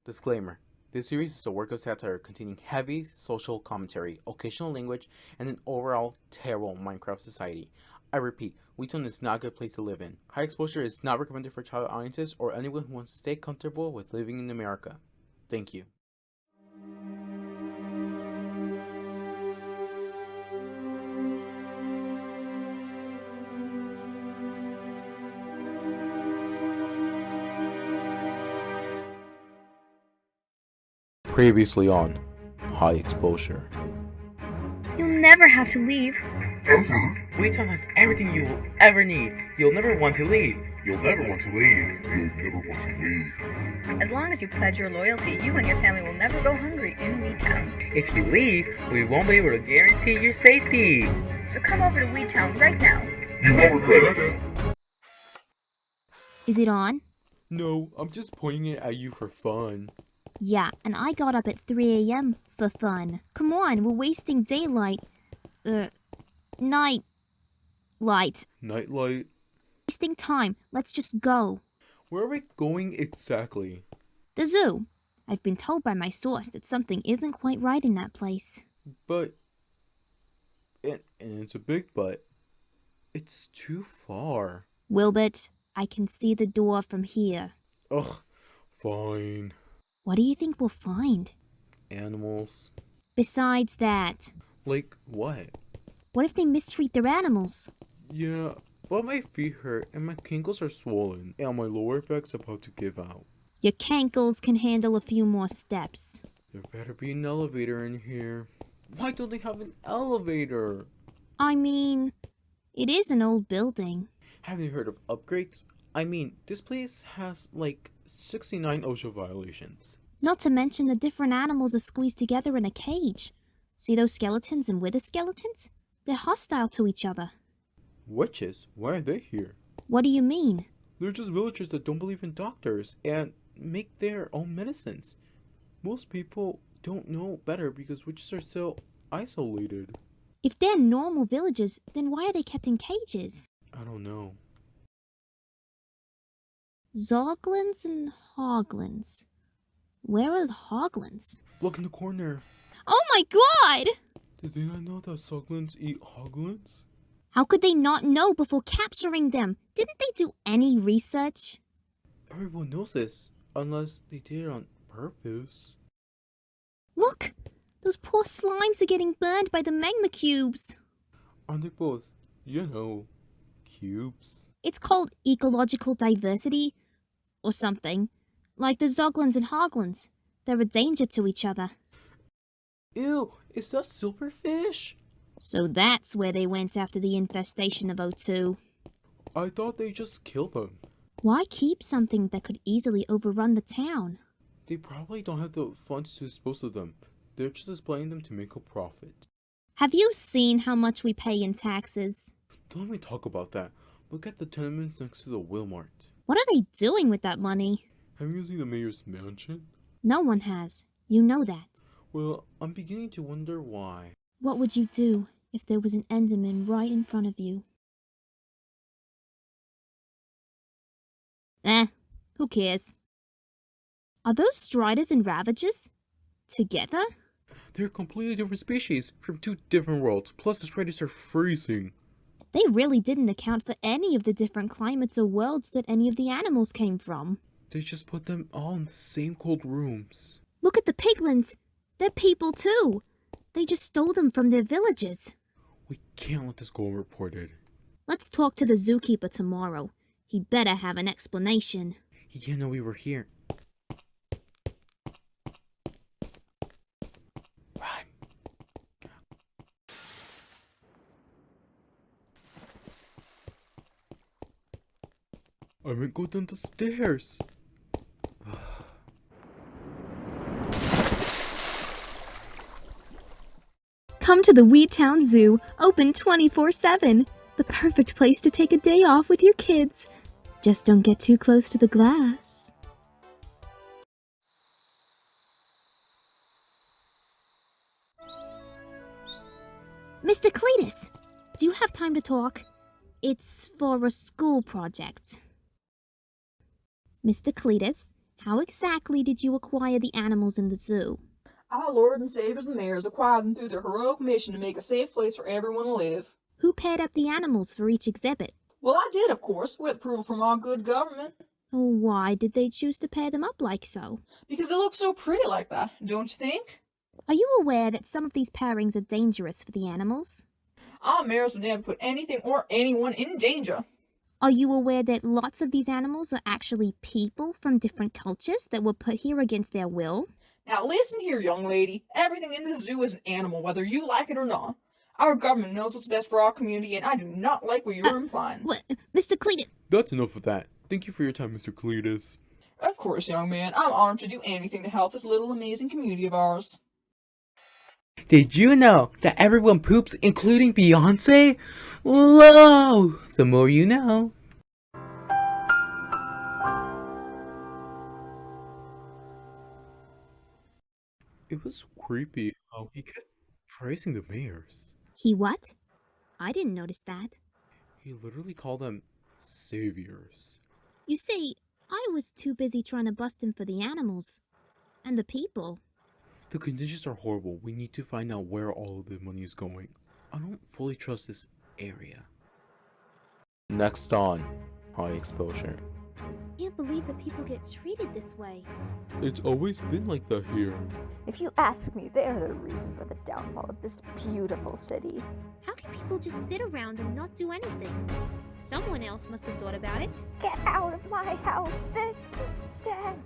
Disclaimer. This series is a work of satire containing heavy social commentary, occasional language, and an overall terrible Minecraft society. I repeat, Wheaton is not a good place to live in. High exposure is not recommended for child audiences or anyone who wants to stay comfortable with living in America. Thank you. Previously on High Exposure. You'll never have to leave. Wheaton has everything you will ever need. You'll never want to leave. You'll never want to leave. You'll never want to leave. As long as you pledge your loyalty, you and your family will never go hungry in Weetown. If you leave, we won't be able to guarantee your safety. So come over to Weetown right now. You won't regret it. Is it on? No, I'm just pointing it at you for fun. Yeah, and I got up at 3 a.m. for fun. Come on, we're wasting daylight. Night light. Nightlight? Wasting time. Let's just go. Where are we going exactly? The zoo. I've been told by my source that something isn't quite right in that place. But... And it's a big but. It's too far. Wilbert, I can see the door from here. Ugh, fine. What do you think we'll find? Animals. Besides that. Like what? What if they mistreat their animals? Yeah, but my feet hurt and my ankles are swollen and my lower back's about to give out. Your cankles can handle a few more steps. There better be an elevator in here. Why don't they have an elevator? I mean, it is an old building. Haven't you heard of upgrades? I mean, this place has like 69 OSHA violations. Not to mention the different animals are squeezed together in a cage. See those skeletons and wither skeletons? They're hostile to each other. Witches? Why are they here? What do you mean? They're just villagers that don't believe in doctors and make their own medicines. Most people don't know better because witches are so isolated. If they're normal villagers, then why are they kept in cages? I don't know. Zoglins and Hoglins. Where are the Hoglins? Look in the corner. Oh my god! Did they not know that Soglins eat hoglins? How could they not know before capturing them? Didn't they do any research? Everyone knows this, unless they did it on purpose. Look! Those poor slimes are getting burned by the magma cubes. Aren't they both, cubes? It's called ecological diversity, or something. Like the Zoglins and Hoglins. They're a danger to each other. Ew, is that silverfish? So that's where they went after the infestation of O2. I thought they just killed them. Why keep something that could easily overrun the town? They probably don't have the funds to dispose of them. They're just displaying them to make a profit. Have you seen how much we pay in taxes? Don't let me talk about that. Look at the tenements next to the Wilmart. What are they doing with that money? Have you seen the mayor's mansion? No one has. You know that. Well, I'm beginning to wonder why. What would you do if there was an Enderman right in front of you? Who cares? Are those Striders and Ravagers together? They're completely different species from two different worlds. Plus, the Striders are freezing. They really didn't account for any of the different climates or worlds that any of the animals came from. They just put them all in the same cold rooms. Look at the piglins. They're people too. They just stole them from their villages. We can't let this go unreported. Let's talk to the zookeeper tomorrow. He better have an explanation. He can't know we were here. Run. I meant go down the stairs. Come to the Weetown Zoo, open 24/7. The perfect place to take a day off with your kids. Just don't get too close to the glass. Mr. Cletus, do you have time to talk? It's for a school project. Mr. Cletus, How exactly did you acquire the animals in the zoo? Our Lord and Saviors the mayors acquired them through their heroic mission to make a safe place for everyone to live. Who paired up the animals for each exhibit? Well, I did, of course, with approval from our good government. Why did they choose to pair them up like so? Because they look so pretty like that, don't you think? Are you aware that some of these pairings are dangerous for the animals? Our mayors would never put anything or anyone in danger. Are you aware that lots of these animals are actually people from different cultures that were put here against their will? Now listen here, young lady. Everything in this zoo is an animal, whether you like it or not. Our government knows what's best for our community, and I do not like what you're implying. What, Mr. Cletus? That's enough of that. Thank you for your time, Mr. Cletus. Of course, young man. I'm honored to do anything to help this little amazing community of ours. Did you know that everyone poops, including Beyonce? Whoa! The more you know. It was creepy how he kept praising the mayors. He what? I didn't notice that. He literally called them saviors. You see, I was too busy trying to bust him for the animals. And the people. The conditions are horrible. We need to find out where all of the money is going. I don't fully trust this area. Next on High Exposure. I can't believe that people get treated this way. It's always been like that here. If you ask me, they're the reason for the downfall of this beautiful city. How can people just sit around and not do anything? Someone else must have thought about it. Get out of my house this instant!